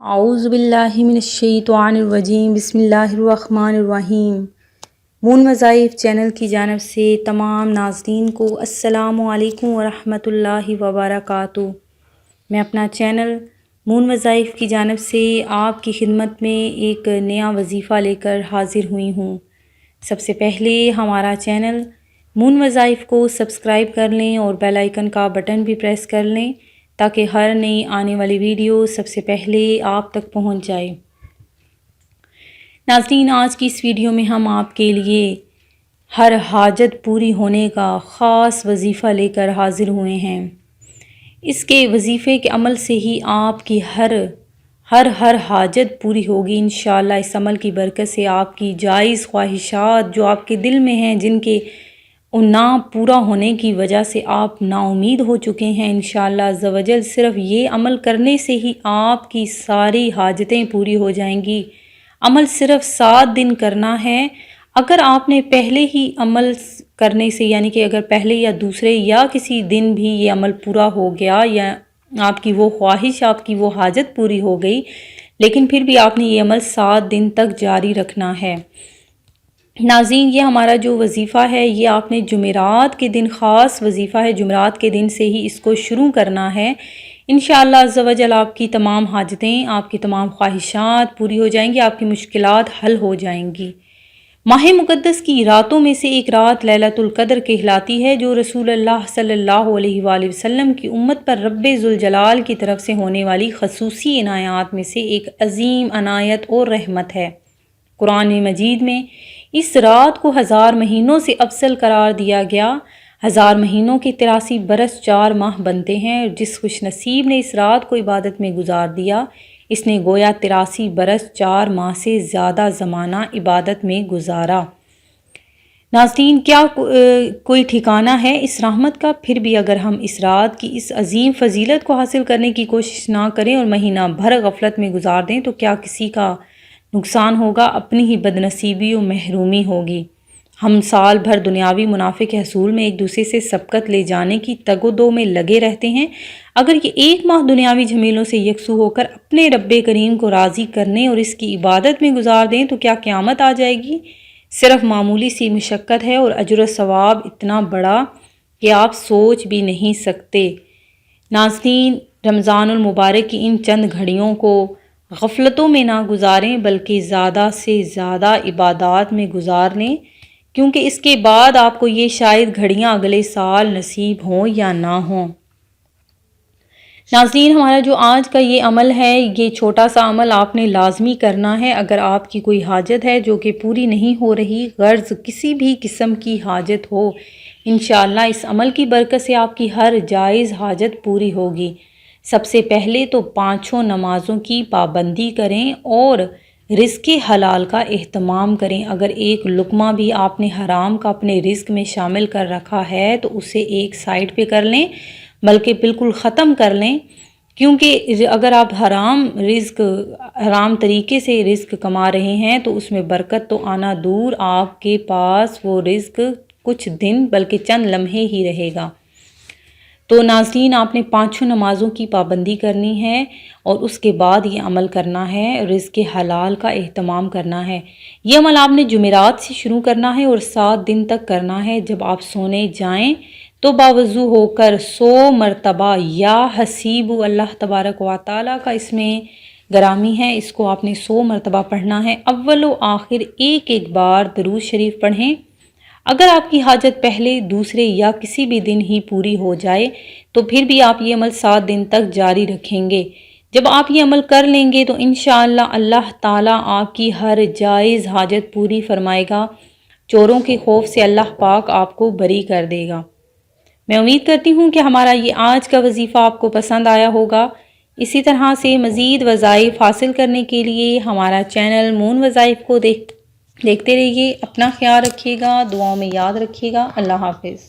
اعوذ باللہ من الشیطان الرجیم، بسم اللہ الرحمن الرحیم۔ مون وظائف چینل کی جانب سے تمام ناظرین کو السلام علیکم ورحمۃ اللہ وبرکاتہ۔ میں اپنا چینل مون وظائف کی جانب سے آپ کی خدمت میں ایک نیا وظیفہ لے کر حاضر ہوئی ہوں۔ سب سے پہلے ہمارا چینل مون وظائف کو سبسکرائب کر لیں اور بیل آئیکن کا بٹن بھی پریس کر لیں تاکہ ہر نئی آنے والی ویڈیو سب سے پہلے آپ تک پہنچ جائے۔ ناظرین، آج کی اس ویڈیو میں ہم آپ کے لیے ہر حاجت پوری ہونے کا خاص وظیفہ لے کر حاضر ہوئے ہیں۔ اس کے وظیفے کے عمل سے ہی آپ کی ہر حاجت پوری ہوگی انشاءاللہ۔ اس عمل کی برکت سے آپ کی جائز خواہشات جو آپ کے دل میں ہیں، جن کے نہ پورا ہونے کی وجہ سے آپ نا امید ہو چکے ہیں، انشاءاللہ عز و جل صرف یہ عمل کرنے سے ہی آپ کی ساری حاجتیں پوری ہو جائیں گی۔ عمل صرف 7 دن کرنا ہے۔ اگر آپ نے پہلے ہی عمل کرنے سے، یعنی کہ اگر پہلے یا دوسرے یا کسی دن بھی یہ عمل پورا ہو گیا یا آپ کی وہ خواہش، آپ کی وہ حاجت پوری ہو گئی، لیکن پھر بھی آپ نے یہ عمل 7 دن تک جاری رکھنا ہے۔ ناظرین، یہ ہمارا جو وظیفہ ہے یہ آپ نے جمعرات کے دن، خاص وظیفہ ہے، جمعرات کے دن سے ہی اس کو شروع کرنا ہے۔ انشاءاللہ عز و جل آپ کی تمام حاجتیں، آپ کی تمام خواہشات پوری ہو جائیں گی، آپ کی مشکلات حل ہو جائیں گی۔ ماہ مقدس کی راتوں میں سے ایک رات لیلۃ القدر کہلاتی ہے، جو رسول اللہ صلی اللہ علیہ وآلہ وسلم کی امت پر رب ذوالجلال کی طرف سے ہونے والی خصوصی عنایات میں سے ایک عظیم عنایت اور رحمت ہے۔ قرآن مجید میں اس رات کو 1000 مہینوں سے افضل قرار دیا گیا۔ 1000 مہینوں کے 83 برس 4 ماہ بنتے ہیں۔ جس خوش نصیب نے اس رات کو عبادت میں گزار دیا، اس نے گویا 83 برس 4 ماہ سے زیادہ زمانہ عبادت میں گزارا۔ ناظرین، کیا کوئی ٹھکانہ ہے اس رحمت کا؟ پھر بھی اگر ہم اس رات کی اس عظیم فضیلت کو حاصل کرنے کی کوشش نہ کریں اور مہینہ بھر غفلت میں گزار دیں تو کیا کسی کا نقصان ہوگا؟ اپنی ہی بدنصیبی و محرومی ہوگی۔ ہم سال بھر دنیاوی منافع کے حصول میں ایک دوسرے سے سبقت لے جانے کی تگ و دو میں لگے رہتے ہیں۔ اگر یہ ایک ماہ دنیاوی جھمیلوں سے یکسو ہو کر اپنے رب کریم کو راضی کرنے اور اس کی عبادت میں گزار دیں تو کیا قیامت آ جائے گی؟ صرف معمولی سی مشقت ہے اور اجر و ثواب اتنا بڑا کہ آپ سوچ بھی نہیں سکتے۔ ناظرین، رمضان المبارک کی ان چند گھڑیوں کو غفلتوں میں نہ گزاریں بلکہ زیادہ سے زیادہ عبادات میں گزار لیں، کیونکہ اس کے بعد آپ کو یہ شاید گھڑیاں اگلے سال نصیب ہوں یا نہ ہوں۔ ناظرین، ہمارا جو آج کا یہ عمل ہے، یہ چھوٹا سا عمل آپ نے لازمی کرنا ہے۔ اگر آپ کی کوئی حاجت ہے جو کہ پوری نہیں ہو رہی، غرض کسی بھی قسم کی حاجت ہو، انشاءاللہ اس عمل کی برکت سے آپ کی ہر جائز حاجت پوری ہوگی۔ سب سے پہلے تو 5 نمازوں کی پابندی کریں اور رزق حلال کا اہتمام کریں۔ اگر ایک لقمہ بھی آپ نے حرام کا اپنے رزق میں شامل کر رکھا ہے تو اسے ایک سائڈ پہ کر لیں، بلکہ بالکل ختم کر لیں، کیونکہ اگر آپ حرام طریقے سے رزق کما رہے ہیں تو اس میں برکت تو آنا دور، آپ کے پاس وہ رزق کچھ دن بلکہ چند لمحے ہی رہے گا۔ تو ناظرین، آپ نے 5 نمازوں کی پابندی کرنی ہے اور اس کے بعد یہ عمل کرنا ہے، رزق حلال کا اہتمام کرنا ہے۔ یہ عمل آپ نے جمعرات سے شروع کرنا ہے اور 7 دن تک کرنا ہے۔ جب آپ سونے جائیں تو باوضو ہو کر 100 مرتبہ یا حسیب اللہ تبارک و تعالیٰ کا اس میں گرامی ہے، اس کو آپ نے 100 مرتبہ پڑھنا ہے۔ اول و آخر ایک بار درود شریف پڑھیں۔ اگر آپ کی حاجت پہلے، دوسرے یا کسی بھی دن ہی پوری ہو جائے تو پھر بھی آپ یہ عمل 7 دن تک جاری رکھیں گے۔ جب آپ یہ عمل کر لیں گے تو انشاءاللہ اللہ تعالیٰ آپ کی ہر جائز حاجت پوری فرمائے گا۔ چوروں کے خوف سے اللہ پاک آپ کو بری کر دے گا۔ میں امید کرتی ہوں کہ ہمارا یہ آج کا وظیفہ آپ کو پسند آیا ہوگا۔ اسی طرح سے مزید وظائف حاصل کرنے کے لیے ہمارا چینل مون وظائف کو دیکھتے رہیے۔ اپنا خیال رکھیے گا، دعاؤں میں یاد رکھیے گا۔ اللہ حافظ۔